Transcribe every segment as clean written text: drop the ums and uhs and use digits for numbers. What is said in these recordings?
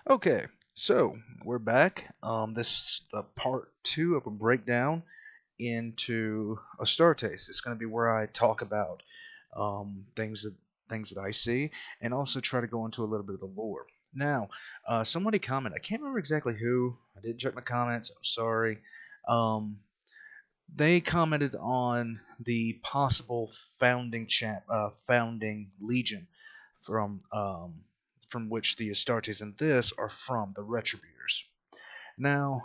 Okay, so we're back. This is the part two of a breakdown into Astartes. It's going to be where I talk about things that I see, and also try to go into a little bit of the lore. Now, somebody commented. I can't remember exactly who. I didn't check my comments. I'm sorry. Um, they commented on the possible founding legion from um, from which the Astartes in this are from, the Retributors. Now,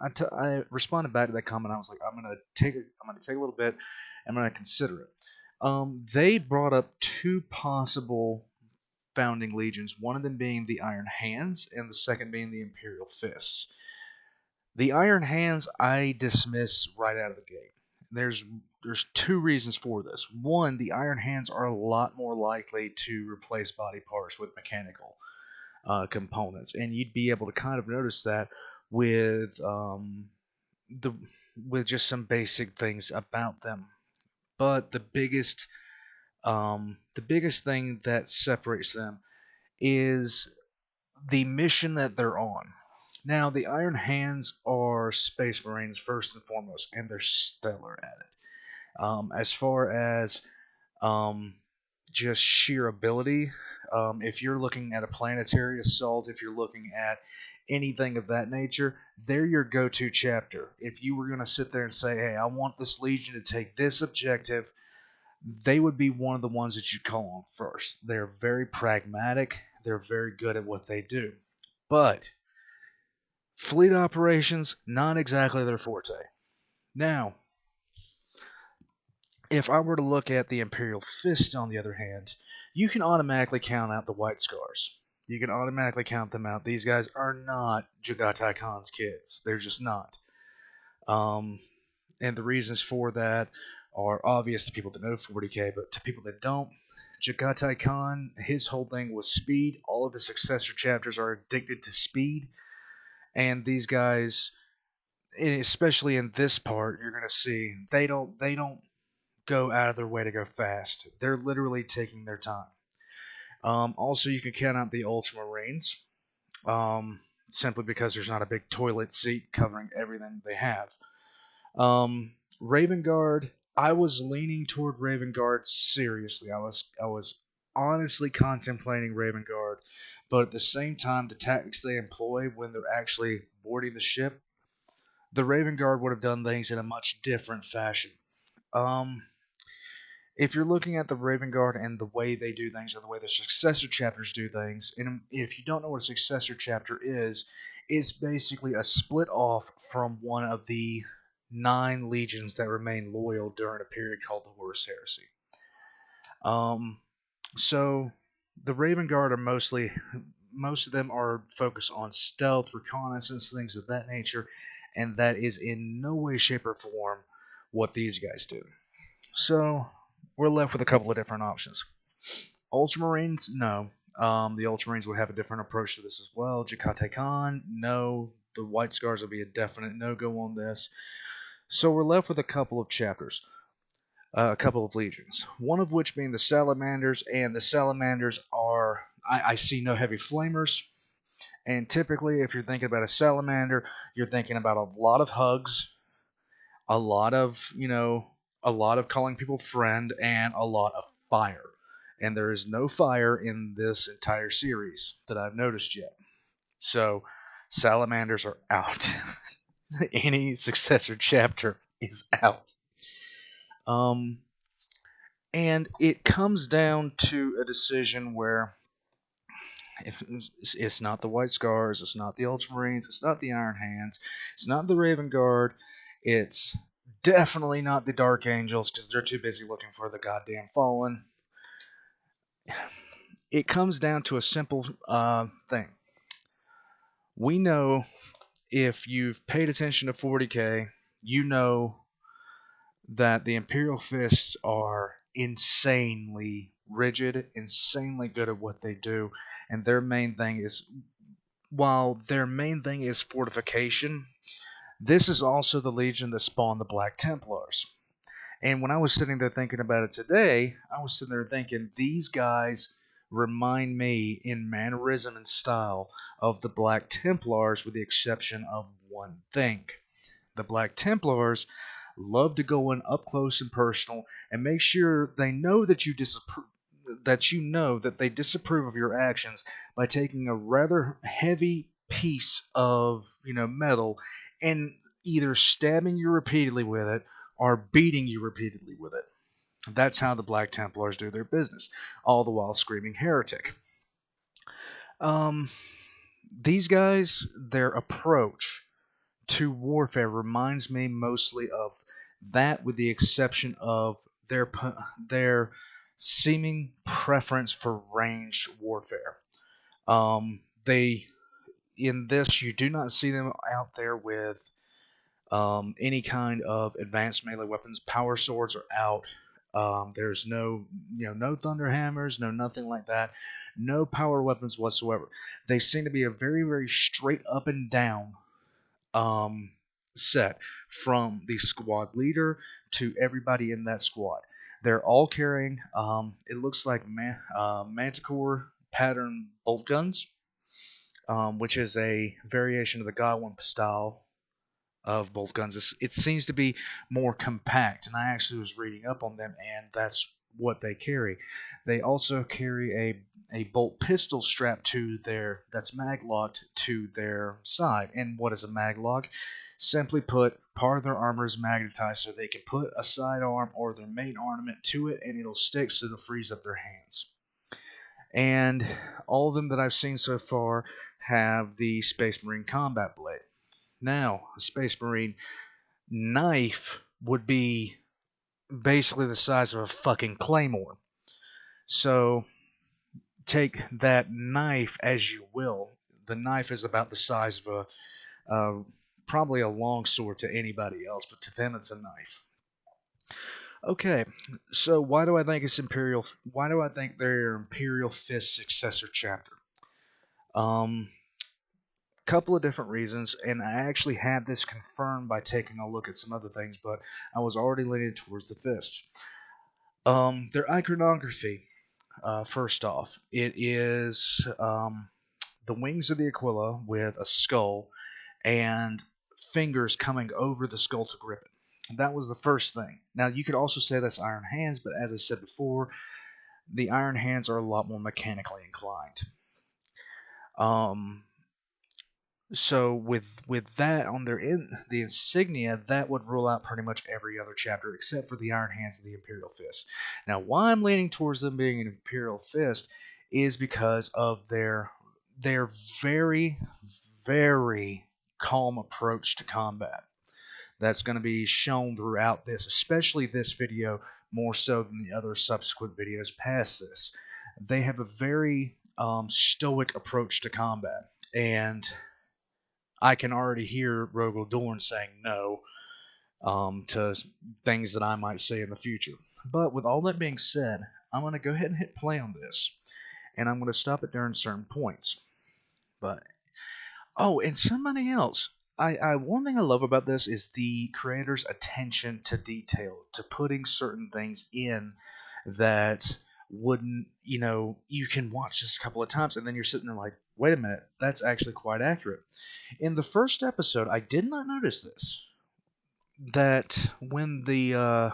I responded back to that comment. I was like, I'm gonna take a little bit. I'm gonna consider it. They brought up two possible founding legions. One of them being the Iron Hands, and the second being the Imperial Fists. The Iron Hands I dismiss right out of the gate. There's there's two reasons for this. One, the Iron Hands are a lot more likely to replace body parts with mechanical components, and you'd be able to kind of notice that with the with just some basic things about them. But the biggest thing that separates them is the mission that they're on. Now, the Iron Hands are Space Marines first and foremost, and they're stellar at it. As far as um, just sheer ability, if you're looking at a planetary assault, if you're looking at anything of that nature, they're your go-to chapter. If you were going to sit there and say, hey, I want this legion to take this objective, they would be one of the ones that you'd call on first. They're very pragmatic. They're very good at what they do. But fleet operations, not exactly their forte. Now, if I were to look at the Imperial Fist, on the other hand, you can automatically count out the White Scars. You can automatically count them out. These guys are not Jagatai Khan's kids. They're just not. Um, and the reasons for that are obvious to people that know 40k, but to people that don't, Jagatai Khan, his whole thing was speed. All of his successor chapters are addicted to speed, and these guys, especially in this part, you're gonna see they don't go out of their way to go fast. They're literally taking their time. Also, you can count out the Ultramarines, simply because there's not a big toilet seat covering everything they have. Raven Guard, I was leaning toward Raven Guard seriously. I was honestly contemplating Raven Guard, but at the same time, the tactics they employ when they're actually boarding the ship, the Raven Guard would have done things in a much different fashion. Um, if you're looking at the Raven Guard and the way they do things, or the way the successor chapters do things, and if you don't know what a successor chapter is, it's basically a split off from one of the 9 legions that remain loyal during a period called the Horus Heresy. Um, so the Raven Guard are most of them are focused on stealth, reconnaissance, things of that nature, and that is in no way, shape, or form what these guys do. So we're left with a couple of different options. Ultramarines, no. The Ultramarines would have a different approach to this as well. Jakate Khan, no. The White Scars will be a definite no-go on this. So we're left with a couple of chapters, a couple of legions. One of which being the Salamanders, and the Salamanders are, I see no heavy flamers. And typically, if you're thinking about a Salamander, you're thinking about a lot of hugs, a lot of, a lot of calling people friend, and a lot of fire. And there is no fire in this entire series that I've noticed yet. So, salamanders are out. Any successor chapter is out. Um, and it comes down to a decision where it's not the White Scars, it's not the Ultramarines, it's not the Iron Hands, it's not the Raven Guard, it's definitely not the Dark Angels because they're too busy looking for the goddamn Fallen. It comes down to a simple thing. We know, if you've paid attention to 40k, you know that the Imperial Fists are insanely rigid, insanely good at what they do, and their main thing is, while their main thing is fortification, this is also the legion that spawned the Black Templars. And when I was sitting there thinking about it today, I was sitting there thinking these guys remind me in mannerism and style of the Black Templars, with the exception of one thing. The Black Templars love to go in up close and personal and make sure they know that you disapprove, that you know that they disapprove of your actions by taking a rather heavy piece of metal and either stabbing you repeatedly with it or beating you repeatedly with it. That's how the Black Templars do their business, all the while screaming heretic. Um, these guys, their approach to warfare reminds me mostly of that, with the exception of their seeming preference for ranged warfare. They in this, you do not see them out there with any kind of advanced melee weapons. Power swords are out. There's no thunder hammers, no nothing like that. No power weapons whatsoever. They seem to be a very, very straight up and down um, set, from the squad leader to everybody in that squad. They're all carrying, it looks like Manticore pattern bolt guns, which is a variation of the Godwin style of bolt guns. It seems to be more compact, and I actually was reading up on them, and that's what they carry. They also carry a bolt pistol strapped to that's mag locked to their side. And what is a mag lock? Simply put, part of their armor is magnetized, so they can put a sidearm or their main ornament to it, and it'll stick, so it'll freeze up their hands. And all of them that I've seen so far have the Space Marine combat blade. Now, a Space Marine knife would be basically the size of a fucking claymore. So, take that knife as you will. The knife is about the size of probably a long sword to anybody else, but to them it's a knife. Okay, so why do I think it's Imperial? Why do I think they're Imperial Fist successor chapter? Couple of different reasons, and I actually had this confirmed by taking a look at some other things, but I was already leaning towards the Fist. Their iconography, first off, it is the wings of the Aquila with a skull and fingers coming over the skull to grip it. That was the first thing. Now, you could also say that's Iron Hands, but as I said before, the Iron Hands are a lot more mechanically inclined. So with that on the insignia, that would rule out pretty much every other chapter except for the Iron Hands and the Imperial Fist. Now, why I'm leaning towards them being an Imperial Fist is because of their very, very calm approach to combat. That's going to be shown throughout this, especially this video, more so than the other subsequent videos past this. They have a very stoic approach to combat, and I can already hear Rogel Dorn saying no to things that I might say in the future. But with all that being said, I'm going to go ahead and hit play on this, and I'm going to stop it during certain points. But and somebody else. One thing I love about this is the creator's attention to detail, to putting certain things in that wouldn't, you can watch this a couple of times and then you're sitting there like, wait a minute, that's actually quite accurate. In the first episode, I did not notice this, that when the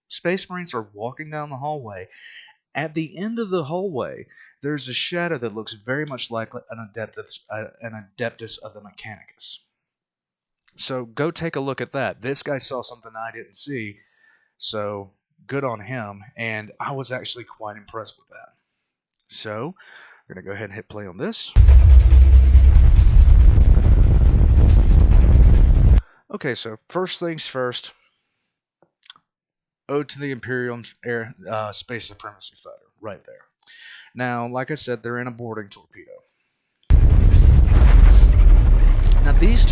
Space Marines are walking down the hallway, at the end of the hallway, there's a shadow that looks very much like an Adeptus of the Mechanicus. So go take a look at that. This guy saw something I didn't see, so good on him, and I was actually quite impressed with that. So we're going to go ahead and hit play on this. Okay, so first things first, Ode to the Imperial Space Supremacy Fighter, right there. Now, like I said, they're in a boarding torpedo. Now, these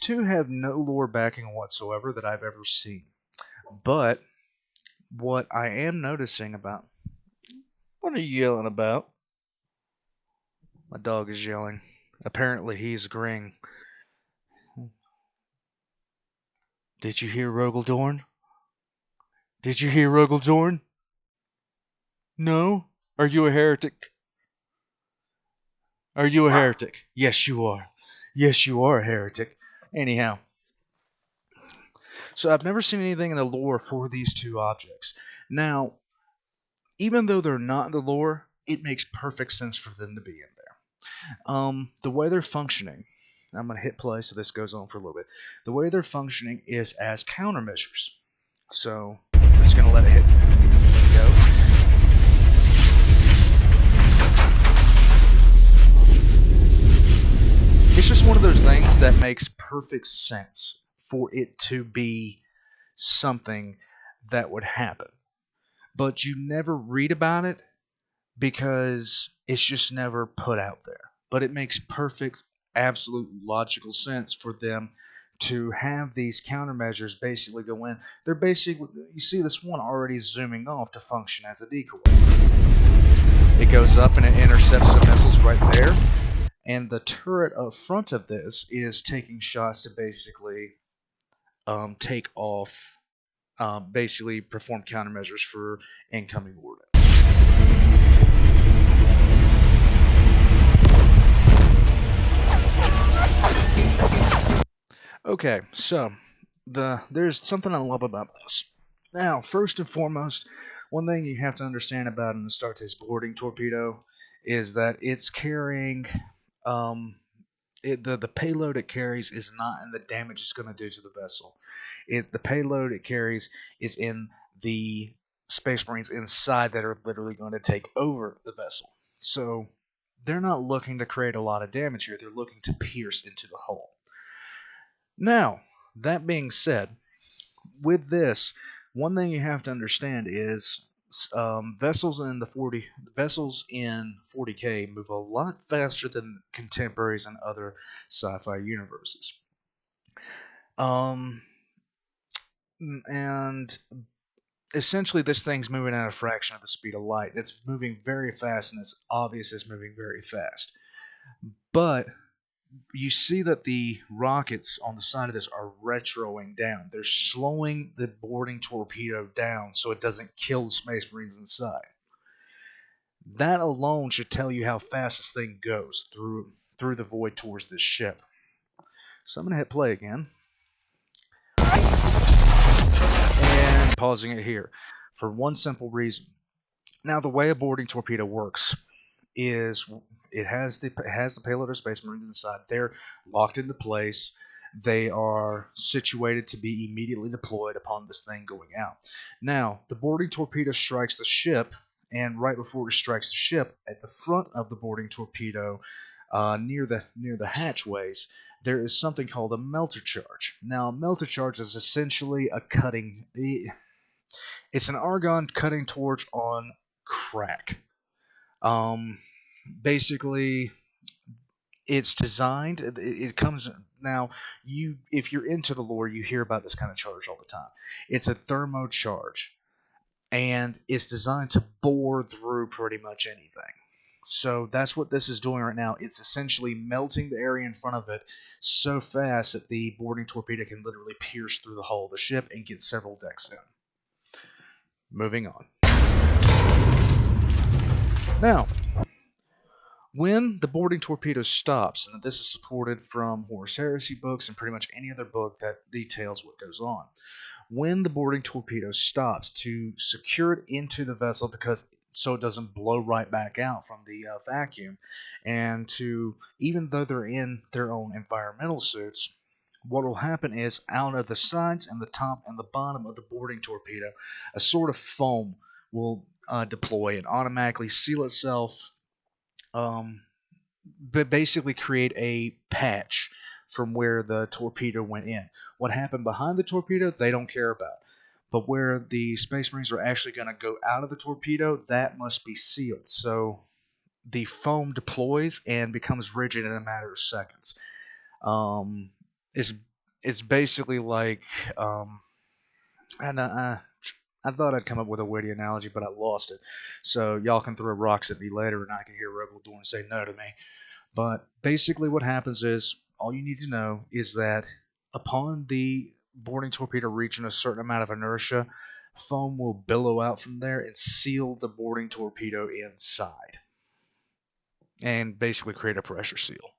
two have no lore backing whatsoever that I've ever seen. But what I am noticing about... What are you yelling about? My dog is yelling. Apparently, he's agreeing. Did you hear Rogel Dorn? Did you hear Rogel Dorn? No? Are you a heretic? Are you a heretic? Yes, you are. Yes, you are a heretic. Anyhow, so I've never seen anything in the lore for these two objects. Now, even though they're not in the lore, it makes perfect sense for them to be in there. The way they're functioning, I'm going to hit play so this goes on for a little bit. The way they're functioning is as countermeasures. So, I'm just going to let it hit. There we go. It's just one of those things that makes perfect sense for it to be something that would happen. But you never read about it because it's just never put out there. But it makes perfect, absolute logical sense for them to have these countermeasures basically go in. They're basically, you see this one already zooming off to function as a decoy. It goes up and it intercepts the missiles right there. And the turret up front of this is taking shots to basically take off, basically perform countermeasures for incoming ordnance. Okay, so there's something I love about this. Now, first and foremost, one thing you have to understand about an Astartes boarding torpedo is that it's carrying the payload it carries is not in the damage it's going to do to the vessel. The payload it carries is in the Space Marines inside that are literally going to take over the vessel. So they're not looking to create a lot of damage here. They're looking to pierce into the hull. Now, that being said, with this, one thing you have to understand is vessels in 40K move a lot faster than contemporaries in other sci-fi universes. And essentially, this thing's moving at a fraction of the speed of light. It's moving very fast, and it's obvious it's moving very fast. But you see that the rockets on the side of this are retroing down. They're slowing the boarding torpedo down so it doesn't kill the Space Marines inside. That alone should tell you how fast this thing goes through the void towards this ship. So I'm going to hit play again. And pausing it here for one simple reason. Now, the way a boarding torpedo works is it has the payload of Space Marines inside. They're locked into place. They are situated to be immediately deployed upon this thing going out. Now, the boarding torpedo strikes the ship, and right before it strikes the ship, at the front of the boarding torpedo, near the hatchways, there is something called a melter charge. Now, a melter charge is essentially a cutting. It's an argon cutting torch on crack. Basically, it's designed. It comes now. If you're into the lore, you hear about this kind of charge all the time. It's a thermo charge, and it's designed to bore through pretty much anything. So that's what this is doing right now. It's essentially melting the area in front of it so fast that the boarding torpedo can literally pierce through the hull of the ship and get several decks in. Moving on. Now, when the boarding torpedo stops, and this is supported from Horus Heresy books and pretty much any other book that details what goes on, when the boarding torpedo stops, to secure it into the vessel so it doesn't blow right back out from the vacuum, and to, even though they're in their own environmental suits, what will happen is out of the sides and the top and the bottom of the boarding torpedo, a sort of foam will deploy and automatically seal itself, but basically create a patch from where the torpedo went in. What happened behind the torpedo, they don't care about. But where the Space Marines are actually going to go out of the torpedo, that must be sealed. So the foam deploys and becomes rigid in a matter of seconds. It's basically like I thought I'd come up with a witty analogy, but I lost it. So y'all can throw rocks at me later, and I can hear Rebel Dorn say no to me. But basically what happens is, all you need to know is that upon the boarding torpedo reaching a certain amount of inertia, foam will billow out from there and seal the boarding torpedo inside, and basically create a pressure seal.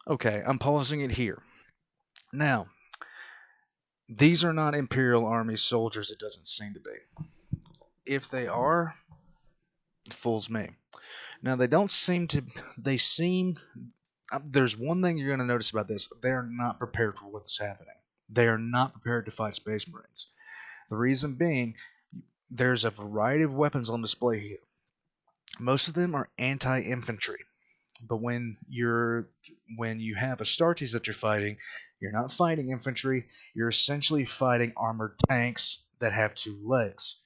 Okay, I'm pausing it here. Now, these are not Imperial Army soldiers, it doesn't seem to be. If they are, it fools me. Now, they don't seem to. They seem. There's one thing you're going to notice about this. They're not prepared for what's happening. They are not prepared to fight Space Marines. The reason being, there's a variety of weapons on display here. Most of them are anti-infantry. But when you have Astartes that you're fighting, you're not fighting infantry. You're essentially fighting armored tanks that have two legs.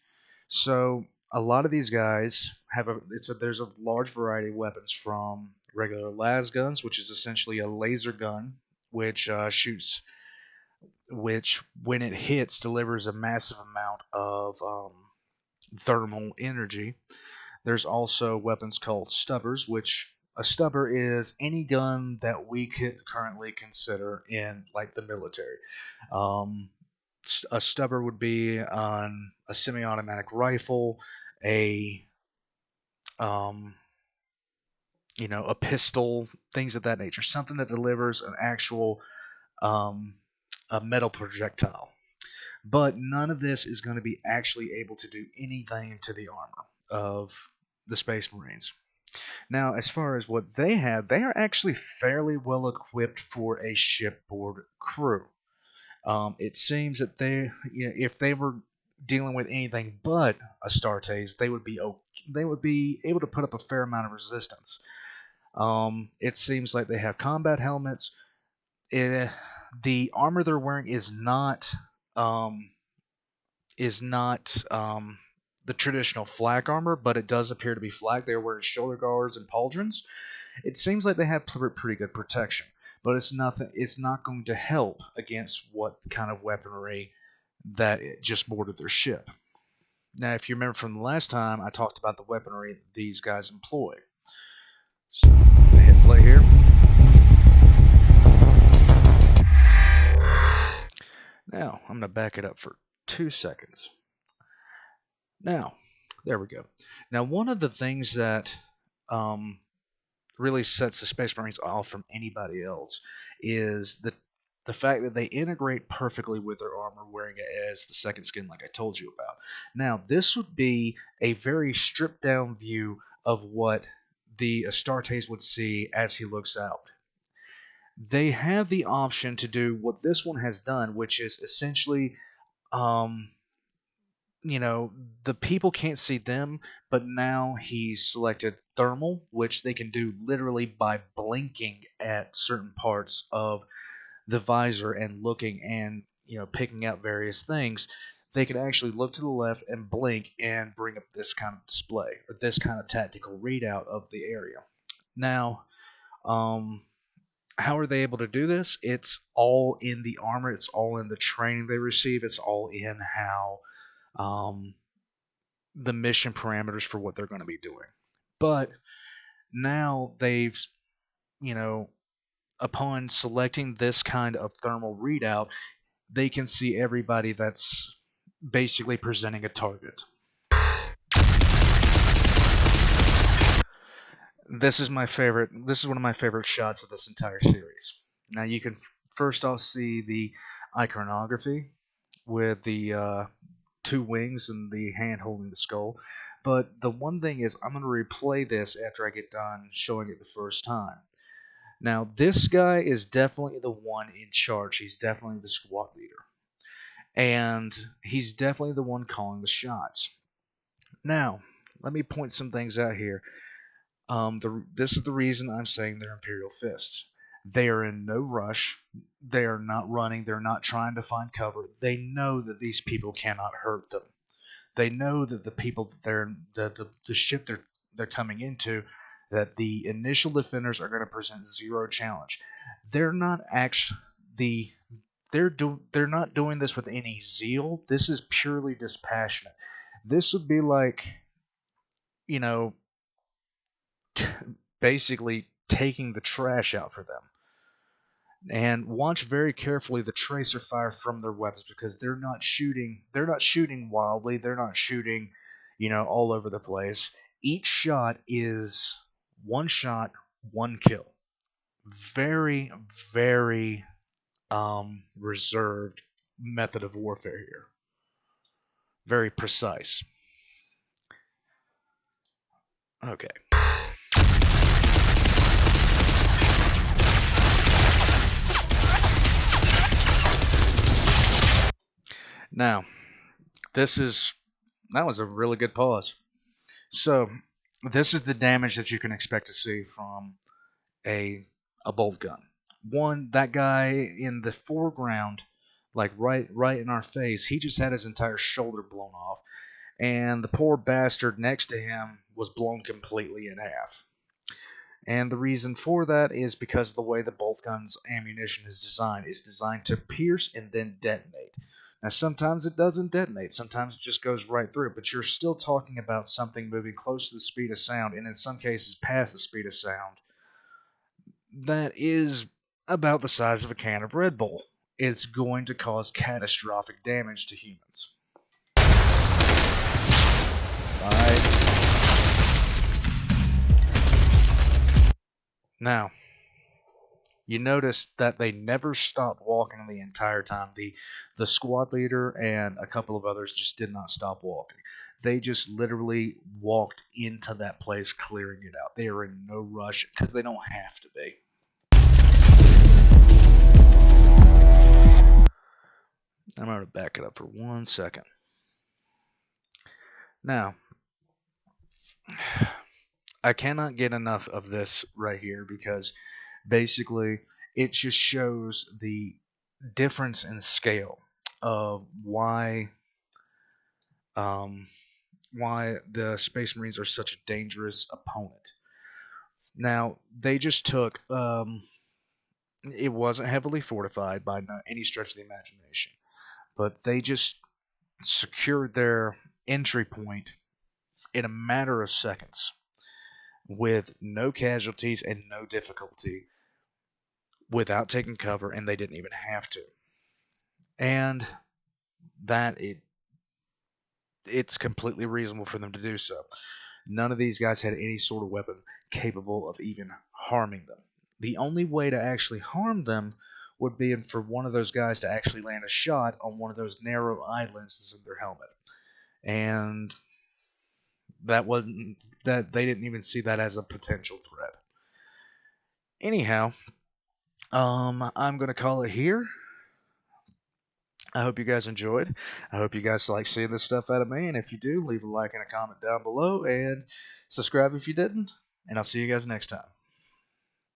So a lot of these guys have there's a large variety of weapons, from regular las guns, which is essentially a laser gun which shoots, which when it hits delivers a massive amount of thermal energy. There's also weapons called stubbers, which a stubber is any gun that we could currently consider in like the military. Um, a stubber would be on a semi-automatic rifle, a um, a pistol, things of that nature, something that delivers an actual a metal projectile. But none of this is going to be actually able to do anything to the armor of the Space Marines. Now, as far as what they have, they are actually fairly well equipped for a shipboard crew. It seems that if they were dealing with anything but Astartes, they would be able to put up a fair amount of resistance. It seems like they have combat helmets. The armor they're wearing um, is not the traditional flak armor, but it does appear to be flak. They're wearing shoulder guards and pauldrons. It seems like they have pretty good protection, but it's nothing. It's not going to help against what kind of weaponry that just boarded their ship. Now, if you remember from the last time, I talked about the weaponry these guys employ. So, I'm gonna hit play here. Now, I'm going to back it up for 2 seconds. Now, there we go. Now, one of the things that really sets the Space Marines off from anybody else is the fact that they integrate perfectly with their armor, wearing it as the second skin, like I told you about. Now, this would be a very stripped down view of what the Astartes would see as he looks out. They have the option to do what this one has done, which is essentially, the people can't see them, but now he's selected thermal, which they can do literally by blinking at certain parts of the visor and looking and picking out various things. They can actually look to the left and blink and bring up this kind of display or this kind of tactical readout of the area. Now, how are they able to do this? It's all in the armor. It's all in the training they receive. It's all in how the mission parameters for what they're going to be doing. But now they've, upon selecting this kind of thermal readout, they can see everybody that's basically presenting a target. This is one of my favorite shots of this entire series. Now you can first off see the iconography with the 2 wings and the hand holding the skull. But the one thing is, I'm going to replay this after I get done showing it the first time. Now, this guy is definitely the one in charge. He's definitely the squad leader. And he's definitely the one calling the shots. Now, let me point some things out here. This is the reason I'm saying they're Imperial Fists. They are in no rush. They are not running. They're not trying to find cover. They know that these people cannot hurt them. They know that the people that the ship they're coming into, that the initial defenders are going to present zero challenge. They're not actually they're not doing this with any zeal. This is purely dispassionate. This would be like, basically taking the trash out for them. And watch very carefully the tracer fire from their weapons, because they're not shooting wildly, they're not shooting, all over the place. Each shot is one shot, one kill. Very, very reserved method of warfare here. Very precise. Okay. Now, that was a really good pause. So, this is the damage that you can expect to see from a bolt gun. One, that guy in the foreground, like right in our face, he just had his entire shoulder blown off, and the poor bastard next to him was blown completely in half. And the reason for that is because the way the bolt gun's ammunition is designed to pierce and then detonate. Now, sometimes it doesn't detonate, sometimes it just goes right through, but you're still talking about something moving close to the speed of sound, and in some cases past the speed of sound, that is about the size of a can of Red Bull. It's going to cause catastrophic damage to humans. Bye. Now, you notice that they never stopped walking the entire time. The squad leader and a couple of others just did not stop walking. They just literally walked into that place, clearing it out. They are in no rush because they don't have to be. I'm going to back it up for 1 second. Now, I cannot get enough of this right here, because basically it just shows the difference in scale of why the Space Marines are such a dangerous opponent. Now, they just took it wasn't heavily fortified by any stretch of the imagination, but they just secured their entry point in a matter of seconds with no casualties and no difficulty, without taking cover, and they didn't even have to. And that it's completely reasonable for them to do so. None of these guys had any sort of weapon capable of even harming them. The only way to actually harm them would be for one of those guys to actually land a shot on one of those narrow eye lenses in their helmet. And that they didn't even see that as a potential threat. Anyhow, I'm going to call it here. I hope you guys enjoyed. I hope you guys like seeing this stuff out of me. And if you do, leave a like and a comment down below. And subscribe if you didn't. And I'll see you guys next time.